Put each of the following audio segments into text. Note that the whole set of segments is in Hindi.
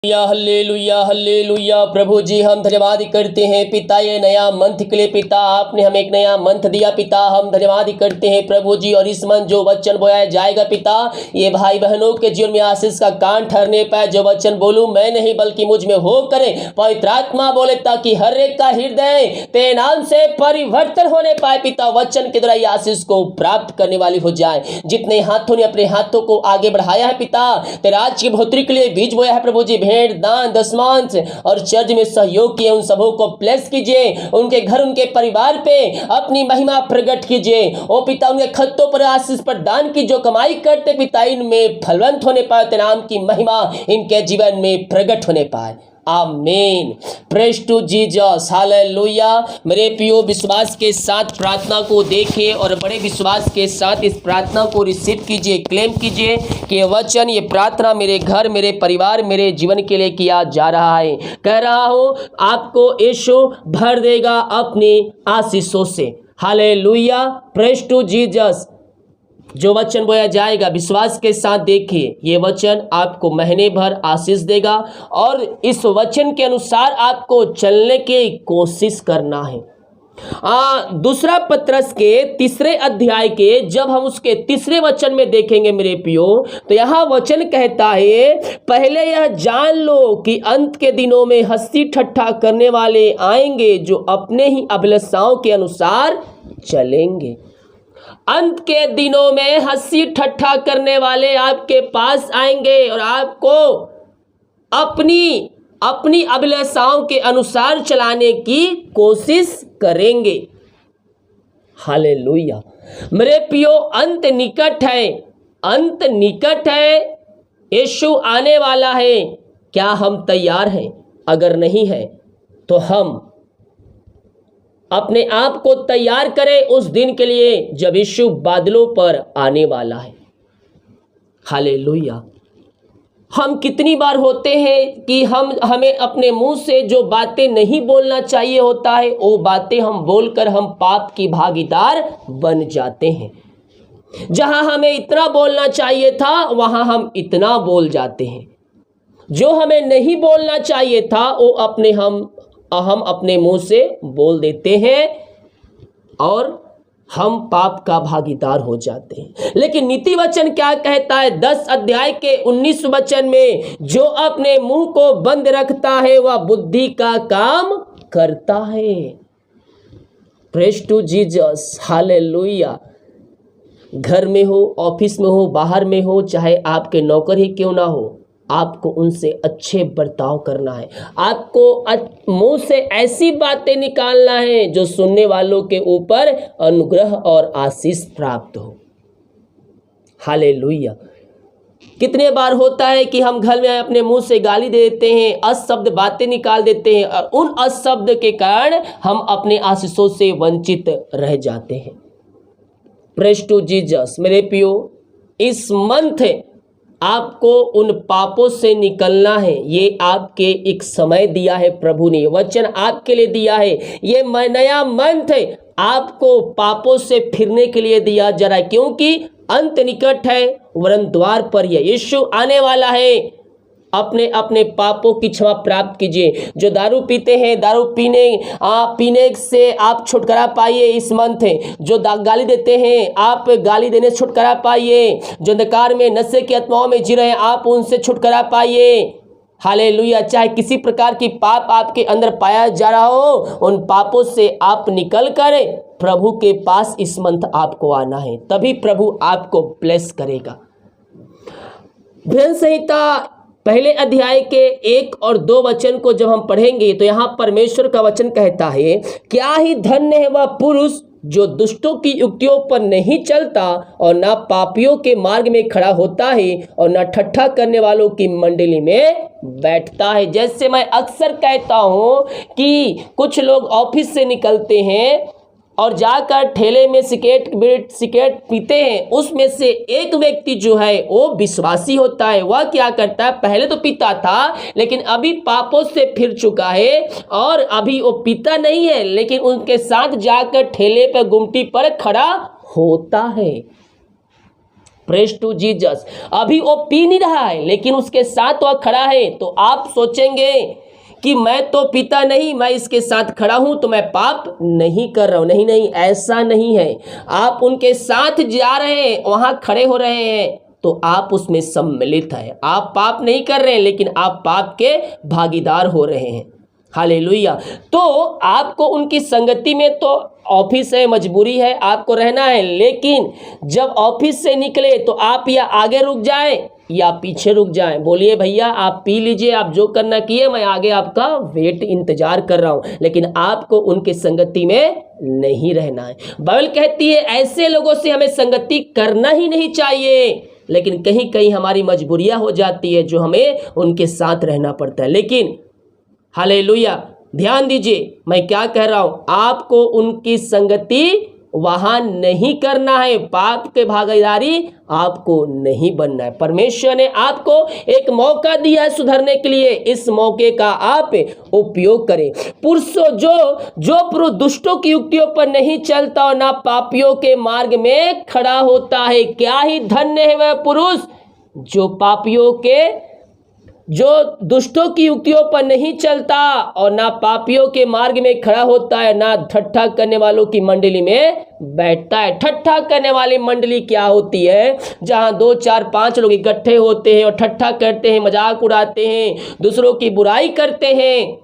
Hallelujah hallelujah. प्रभु जी हम धन्यवाद करते हैं पिता, ये नया मंथ के लिए पिता आपने हमें एक नया मंथ दिया पिता, हम धन्यवाद करते हैं प्रभु जी। और इस मंथ जो वचन बोया जाएगा पिता, ये भाई बहनों के जीवन में आशीष का कान ठहरने पाए। जो वचन बोलूं मैं नहीं बल्कि मुझ में हो करे, पवित्र आत्मा बोले, ताकि हर एक का हृदय तेरे नाम से परिवर्तन होने पाए पिता। वचन के द्वारा ये आशीष को प्राप्त करने वाली हो जाए। जितने हाथों ने अपने हाथों को आगे बढ़ाया है पिता, तेरे राज्य की बढ़ोतरी के लिए बीज बोया है प्रभु जी, भेंट दान दशमांश और चर्च में सहयोग किए, उन सबों को ब्लेस कीजिए। उनके घर उनके परिवार पे अपनी महिमा प्रकट कीजिए। ओ पिता, उनके खत्तों पर आशीष प्रदान की, जो कमाई करते पिता इनमें फलवंत होने पाए, तेरे नाम की महिमा इनके जीवन में प्रकट होने पाए। आमीन। Praise to Jesus. हालेलुया। मेरे प्रियो, विश्वास के साथ प्रार्थना को देखें और बड़े विश्वास के साथ इस प्रार्थना को रिसीव कीजिए, क्लेम कीजिए कि ये वचन, ये प्रार्थना मेरे घर, मेरे परिवार, मेरे जीवन के लिए किया जा रहा है। कह रहा हूं आपको यीशु भर देगा अपनी आशीषों से। हालेलुया। Praise to Jesus. जो वचन बोया जाएगा विश्वास के साथ देखिए, ये वचन आपको महीने भर आशीष देगा और इस वचन के अनुसार आपको चलने की कोशिश करना है। दूसरा पत्रस के 3 अध्याय के जब हम उसके 3 वचन में देखेंगे मेरे प्रियो, तो यहाँ वचन कहता है, पहले यह जान लो कि अंत के दिनों में हंसी ठट्ठा करने वाले आएंगे, जो अपने ही अभिलाषाओं के अनुसार चलेंगे। अंत के दिनों में हंसी ठट्ठा करने वाले आपके पास आएंगे और आपको अपनी अभिलाषाओं के अनुसार चलाने की कोशिश करेंगे। हालेलुया। मेरे प्रियो, अंत निकट है, अंत निकट है, यीशु आने वाला है। क्या हम तैयार हैं? अगर नहीं है तो हम अपने आप को तैयार करें उस दिन के लिए जब यीशु बादलों पर आने वाला है। हालेलुया। हम कितनी बार होते हैं कि हमें अपने मुंह से जो बातें नहीं बोलना चाहिए होता है, वो बातें हम बोलकर हम पाप की भागीदार बन जाते हैं। जहां हमें इतना बोलना चाहिए था वहां हम इतना बोल जाते हैं। जो हमें नहीं बोलना चाहिए था वो हम अपने मुंह से बोल देते हैं और हम पाप का भागीदार हो जाते हैं। लेकिन नीति वचन क्या कहता है? 10 अध्याय के 19 वचन में, जो अपने मुंह को बंद रखता है वह बुद्धि का काम करता है। Praise to Jesus. हालेलुया। घर में हो, ऑफिस में हो, बाहर में हो, चाहे आपके नौकर ही क्यों ना हो, आपको उनसे अच्छे बर्ताव करना है। आपको मुंह से ऐसी बातें निकालना है जो सुनने वालों के ऊपर अनुग्रह और आशीष प्राप्त हो। हालेलुया। कितने बार होता है कि हम घर में अपने मुंह से गाली दे देते हैं, अशब्द बातें निकाल देते हैं और उन अशब्द के कारण हम अपने आशीषों से वंचित रह जाते हैं। Praise to Jesus. मेरे प्रियो, इस मंथ आपको उन पापों से निकलना है। ये आपके एक समय दिया है प्रभु ने, वचन आपके लिए दिया है। ये नया मंथ आपको पापों से फिरने के लिए दिया जा रहा है, क्योंकि अंत निकट है, वरन द्वार पर है। यीशु आने वाला है। अपने पापों की क्षमा प्राप्त कीजिए। जो दारू पीते हैं, दारू पीने से आप छुटकारा पाइए इस मंथ। जो गाली देते हैं, आप गाली देने से छुटकारा पाइए। जो अंधकार में नशे की आत्माओं में जी रहे हैं, आप उनसे छुटकारा पाइए। हालेलुया। चाहे किसी प्रकार की पाप आपके अंदर पाया जा रहा हो, उन पापों से आप निकल कर प्रभु के पास इस मंथ आपको आना है, तभी प्रभु आपको ब्लेस करेगा। भजन संहिता पहले अध्याय के 1 और 2 वचन को जब हम पढ़ेंगे तो यहाँ परमेश्वर का वचन कहता है, क्या ही धन्य है वह पुरुष जो दुष्टों की युक्तियों पर नहीं चलता और ना पापियों के मार्ग में खड़ा होता है और ना ठट्ठा करने वालों की मंडली में बैठता है। जैसे मैं अक्सर कहता हूँ कि कुछ लोग ऑफिस से निकलते हैं और जाकर ठेले में सिगरेट पीते हैं। उसमें से एक व्यक्ति जो है वो विश्वासी होता है। वह क्या करता है? पहले तो पीता था, लेकिन अभी पापों से फिर चुका है और अभी वो पीता नहीं है, लेकिन उनके साथ जाकर ठेले पर गुमटी पर खड़ा होता है। Praise to Jesus. अभी वो पी नहीं रहा है लेकिन उसके साथ वह खड़ा है, तो आप सोचेंगे कि मैं तो पीता नहीं, मैं इसके साथ खड़ा हूं तो मैं पाप नहीं कर रहा हूं। नहीं नहीं, ऐसा नहीं है। आप उनके साथ जा रहे हैं, वहां खड़े हो रहे हैं, तो आप उसमें सम्मिलित हैं। आप पाप नहीं कर रहे हैं लेकिन आप पाप के भागीदार हो रहे हैं। हालेलुया। तो आपको उनकी संगति में, तो ऑफिस है, मजबूरी है, आपको रहना है, लेकिन जब ऑफिस से निकले तो आप या आगे रुक जाएं या पीछे रुक जाएं। बोलिए भैया आप पी लीजिए, आप जो करना किए, मैं आगे आपका वेट इंतजार कर रहा हूं, लेकिन आपको उनके संगति में नहीं रहना है। बाइबल कहती है ऐसे लोगों से हमें संगति करना ही नहीं चाहिए, लेकिन कहीं कहीं हमारी मजबूरियां हो जाती है जो हमें उनके साथ रहना पड़ता है। लेकिन हालेलुया, ध्यान दीजिए मैं क्या कह रहा हूं, आपको उनकी संगति वहां नहीं करना है, पाप के भागीदारी आपको नहीं बनना है। परमेश्वर ने आपको एक मौका दिया है सुधरने के लिए, इस मौके का आप उपयोग करें। पुरुषों, जो पुरुष दुष्टों की युक्तियों पर नहीं चलता और ना पापियों के मार्ग में खड़ा होता है, क्या ही धन्य है वह पुरुष जो दुष्टों की युक्तियों पर नहीं चलता और ना पापियों के मार्ग में खड़ा होता है, ना ठट्ठा करने वालों की मंडली में बैठता है। ठट्ठा करने वाली मंडली क्या होती है? जहां 2 4 5 लोग इकट्ठे होते हैं और ठट्ठा करते हैं, मजाक उड़ाते हैं, दूसरों की बुराई करते हैं,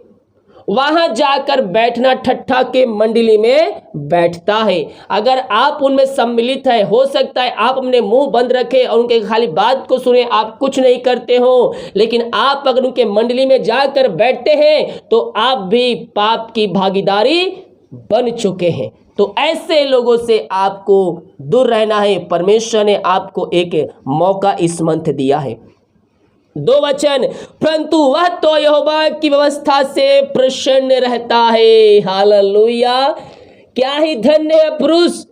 वहां जाकर बैठना ठट्ठा के मंडली में बैठता है। अगर आप उनमें सम्मिलित है, हो सकता है आप अपने मुंह बंद रखें और उनके खाली बात को सुने, आप कुछ नहीं करते हो, लेकिन आप अगर उनके मंडली में जाकर बैठते हैं तो आप भी पाप की भागीदारी बन चुके हैं। तो ऐसे लोगों से आपको दूर रहना है। परमेश्वर ने आपको एक मौका इस मंथ दिया है। 2 वचन, परंतु वह तो यहोवा की व्यवस्था से प्रसन्न रहता है। हालेलुया। क्या ही धन्य है पुरुष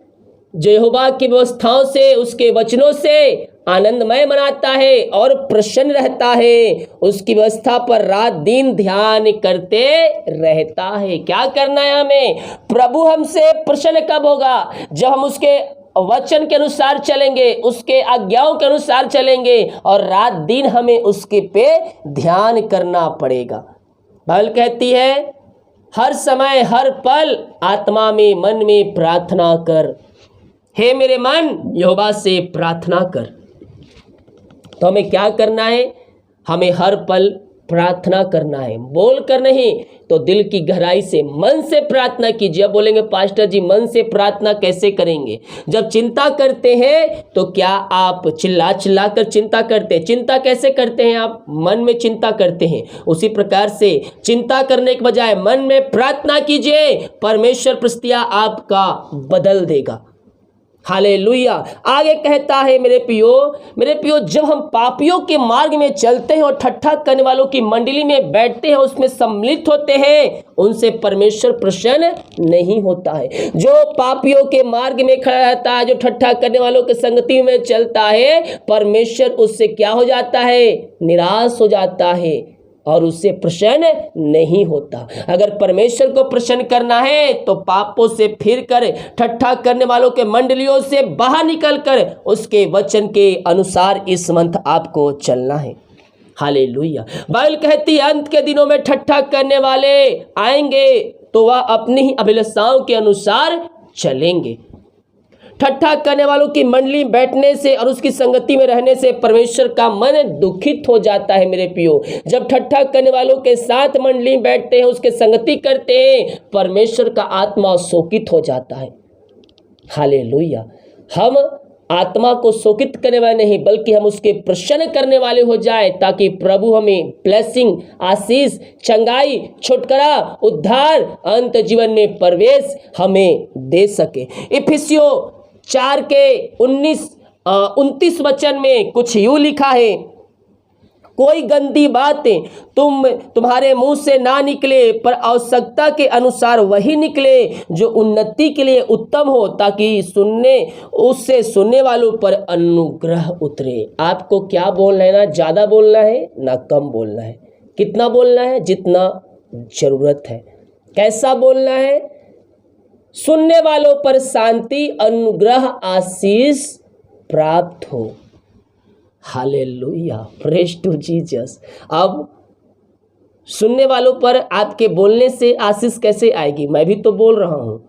जो यहोवा की व्यवस्थाओं से, उसके वचनों से आनंदमय मनाता है और प्रसन्न रहता है, उसकी व्यवस्था पर रात दिन ध्यान करते रहता है। क्या करना है हमें? प्रभु हमसे प्रसन्न कब होगा? जब हम उसके वचन के अनुसार चलेंगे, उसके आज्ञाओं के अनुसार चलेंगे और रात दिन हमें उसके पे ध्यान करना पड़ेगा। बाइबल कहती है हर समय हर पल आत्मा में, मन में प्रार्थना कर। हे मेरे मन, यहोवा से प्रार्थना कर। तो हमें क्या करना है? हमें हर पल प्रार्थना करना है, बोल कर नहीं तो दिल की गहराई से, मन से प्रार्थना कीजिए। अब बोलेंगे पास्टर जी मन से प्रार्थना कैसे करेंगे? जब चिंता करते हैं तो क्या आप चिल्ला चिल्ला कर चिंता करते हैं? चिंता कैसे करते हैं? आप मन में चिंता करते हैं, उसी प्रकार से चिंता करने के बजाय मन में प्रार्थना कीजिए, परमेश्वर परिस्थितियां आपका बदल देगा। हालेलुया। आगे कहता है मेरे पियो, जब हम पापियों के मार्ग में चलते हैं और ठट्ठा करने वालों की मंडली में बैठते हैं, उसमें सम्मिलित होते हैं, उनसे परमेश्वर प्रसन्न नहीं होता है। जो पापियों के मार्ग में खड़ा रहता है, जो ठट्ठा करने वालों के संगति में चलता है, परमेश्वर उससे क्या हो जाता है? निराश हो जाता है और उससे प्रसन्न नहीं होता। अगर परमेश्वर को प्रसन्न करना है तो पापों से फिर कर, ठट्ठा करने वालों के मंडलियों से बाहर निकल कर उसके वचन के अनुसार इस मंथ आपको चलना है। हालेलुया। बाइबल कहती है अंत के दिनों में ठट्ठा करने वाले आएंगे तो वह अपनी ही अभिलाषाओं के अनुसार चलेंगे। ठट्ठा करने वालों की मंडली बैठने से और उसकी संगति में रहने से परमेश्वर का मन दुखित हो जाता है। मेरे पियो, जब ठट्ठा करने वालों के साथ मंडली बैठते हैं, उसके संगति करते हैं, परमेश्वर का आत्मा शोकित हो जाता है। हालेलुया। हम आत्मा को शोकित करने वाले नहीं, बल्कि हम उसके प्रसन्न करने वाले हो जाए, ताकि प्रभु हमें ब्लेसिंग, आशीष, चंगाई, छुटकारा, उद्धार, अंत जीवन में प्रवेश हमें दे सके। इफिसियों 4 के 29 वचन में कुछ यूं लिखा है, कोई गंदी बातें तुम्हारे मुंह से ना निकले, पर आवश्यकता के अनुसार वही निकले जो उन्नति के लिए उत्तम हो, ताकि उससे सुनने वालों पर अनुग्रह उतरे। आपको क्या बोलना है? ना ज़्यादा बोलना है ना कम बोलना है। कितना बोलना है? जितना जरूरत है। कैसा बोलना है? सुनने वालों पर शांति, अनुग्रह, आशीष प्राप्त हो। हालेलुया, प्रेज टू जीसस। अब सुनने वालों पर आपके बोलने से आशीष कैसे आएगी? मैं भी तो बोल रहा हूँ,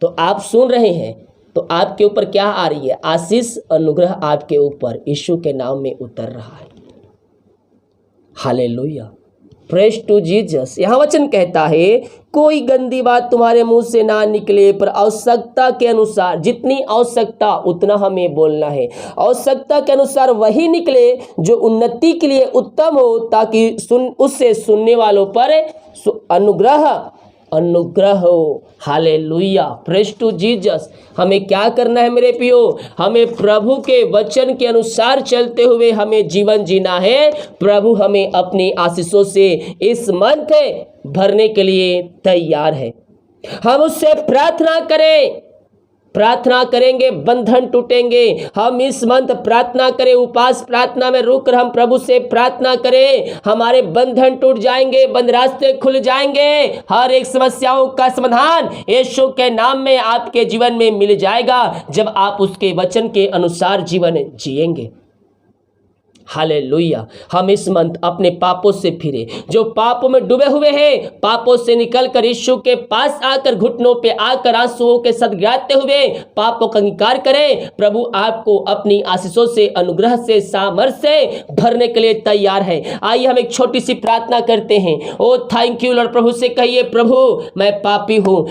तो आप सुन रहे हैं, तो आपके ऊपर क्या आ रही है? आशीष, अनुग्रह आपके ऊपर यीशु के नाम में उतर रहा है। हालेलुया, प्रेज टू जीसस। यहाँ वचन कहता है, कोई गंदी बात तुम्हारे मुंह से ना निकले, पर आवश्यकता के अनुसार, जितनी आवश्यकता उतना हमें बोलना है। आवश्यकता के अनुसार वही निकले जो उन्नति के लिए उत्तम हो, ताकि उससे सुनने वालों पर अनुग्रह हो। हालेलुया, प्रेज टू जीसस। हमें क्या करना है मेरे प्रियो? हमें प्रभु के वचन के अनुसार चलते हुए हमें जीवन जीना है। प्रभु हमें अपनी आशीषों से इस मंथ भरने के लिए तैयार है। हम उससे प्रार्थना करेंगे, बंधन टूटेंगे। हम इस मंथ प्रार्थना करें, उपवास प्रार्थना में रुक कर हम प्रभु से प्रार्थना करें, हमारे बंधन टूट जाएंगे, बंद रास्ते खुल जाएंगे। हर एक समस्याओं का समाधान यीशु के नाम में आपके जीवन में मिल जाएगा, जब आप उसके वचन के अनुसार जीवन जिएंगे। हालेलुया। हम इस मंथ अपने पापों से फिरे, जो पापों में डूबे हुए हैं, पापों से निकलकर यीशु के पास आकर, घुटनों पे आकर आंसुओं के साथ गिराते हुए पापों का इंकार करें। प्रभु आपको अपनी आशीषों से, अनुग्रह से, सामर्थ्य से भरने के लिए तैयार है। आइए हम एक छोटी सी प्रार्थना करते हैं। ओ थैंक यू लॉर्ड। प्रभु से कहिए, प्रभु मैं पापी हूँ,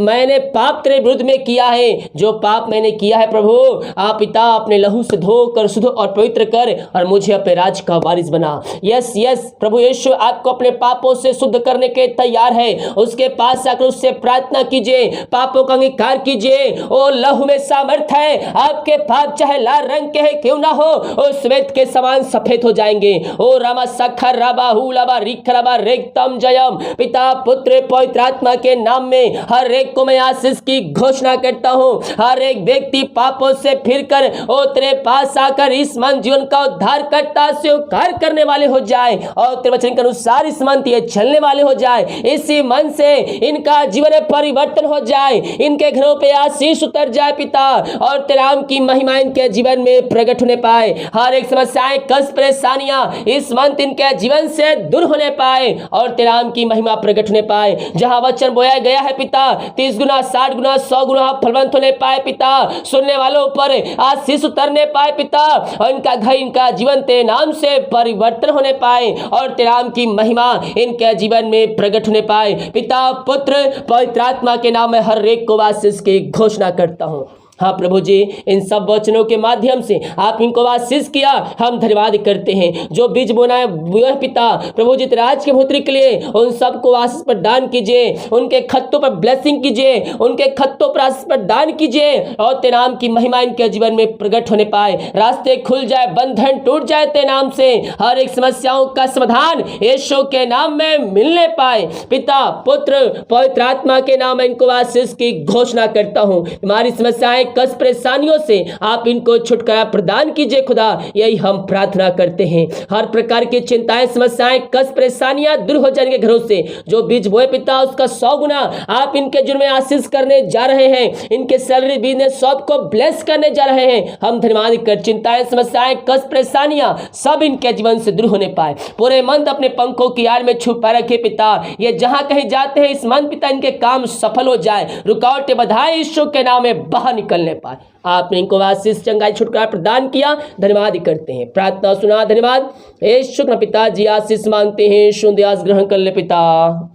मैंने पाप तेरे विरुद्ध में किया है। जो पाप मैंने किया है प्रभु, आप पिता अपने लहू से धोकर शुद्ध और पवित्र कर और मुझे अपने राज का वारिस बना। यस प्रभु यीशु आपको अपने पापों से शुद्ध करने के तैयार है। उसके पास आकर उससे प्रार्थना कीजिए, पापों का अंगीकार कीजिए। ओ लहू में सामर्थ है, आपके पाप चाहे लाल रंग के हैं क्यों ना हो, ओ श्वेत के समान सफेद हो जाएंगे। ओ रामा सखर राबा हुलाबा रिखराबा रेक्तम जयम। पिता पुत्र पवित्र आत्मा के नाम में हर एक को मैं आशीष की घोषणा करता हूँ। हर एक व्यक्ति पापों से फिरकर ओ तेरे पास आकर इस मन जीवन का उद्धार करता स्वीकार करने वाले हो जाए, और तेरे वचन के अनुसार इस मन ये चलने वाले हो जाए। इसी मन से इनका जीवन में परिवर्तन हो जाए, इनके घरों पे आशीष उतर जाए पिता, और तेरे नाम की महिमा इनके जीवन में प्रकट होने पाए। हर एक समस्याएं, कष्ट, परेशानियां इस मंथ इनके जीवन से दूर होने पाए, और तेरे नाम की महिमा प्रकट होने पाए। जहां वचन बोया गया है पिता, 30 गुना, 60 गुना, 100 गुना फलवंत होने पाए पिता। सुनने वालों पर आशीष उतरने पाए पिता, और इनका घर, इनका जीवन तेरे नाम से परिवर्तन होने पाए, और तेरे नाम की महिमा इनके जीवन में प्रकट होने पाए। पिता पुत्र पवित्र आत्मा के नाम में हर एक को आशीष की घोषणा करता हूँ। हाँ प्रभु जी, इन सब वचनों के माध्यम से आप इनको आशीष किया, हम धन्यवाद करते हैं। जो बीज बोना है वह पिता प्रभु जी राज के पुत्री के लिए उन सबको आशीष प्रदान कीजिए, उनके खत्तों पर ब्लेसिंग कीजिए, उनके खत्तों पर आशीष प्रदान कीजिए, और तेरे नाम की महिमा इनके जीवन में प्रकट होने पाए। रास्ते खुल जाए, बंधन टूट जाए तेरे नाम से, हर एक समस्याओं का समाधान यीशु के नाम में मिलने पाए। पिता पुत्र पवित्र आत्मा के नाम में इनको आशीष की घोषणा करता हूँ। हमारी समस्याएं, कष्ट, परेशानियों से आप इनको छुटकारा प्रदान कीजिए खुदा, यही हम प्रार्थना करते हैं। हर प्रकार की चिंताएं, समस्याएं, कष्ट, परेशानियां दूर हो जाएंगे घरों से। जो बीज बोए पिता उसका 100 गुना आप इनके जीवन में आशीष करने जा रहे हैं। इनके सैलरी, बिजनेस सब को ब्लेस करने जा रहे हैं। हम धन्यवाद कर, चिंताएं, समस्याएं, कष्ट, परेशानियां सब इनके जीवन से दूर होने पाए। पूरे मंथ अपने पंखों की आड़ में छुपा रखे पिता, ये जहां कहीं जाते हैं इस मंथ पिता इनके काम सफल हो जाए, रुकावटें बाधाएं यीशु के नाम में बाहर निकलने पाए। आपने इनको आशीष, चंगाई, छुटकारा प्रदान किया, धन्यवाद करते हैं। प्रार्थना सुना, धन्यवाद। यीशु के पिताजी आशीष मांगते हैं, शुद्ध ग्रहण कर ले पिता,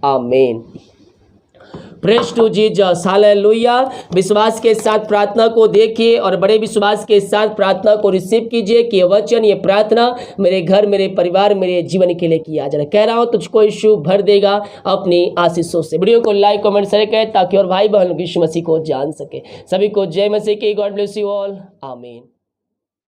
आमीन। प्रेज टू जीसस, हालेलुया। विश्वास के साथ प्रार्थना को देखिए और बड़े विश्वास के साथ प्रार्थना को रिसीव कीजिए कि ये वचन, ये प्रार्थना मेरे घर, मेरे परिवार, मेरे जीवन के लिए किया जाए। कह रहा हूँ तुझको यीशु भर देगा अपनी आशीषों से। वीडियो को लाइक, कमेंट, शेयर करें ताकि और भाई बहन यीशु मसीह को जान सके। सभी को जय मसीह की। गॉड ब्लेस यू ऑल, आमीन।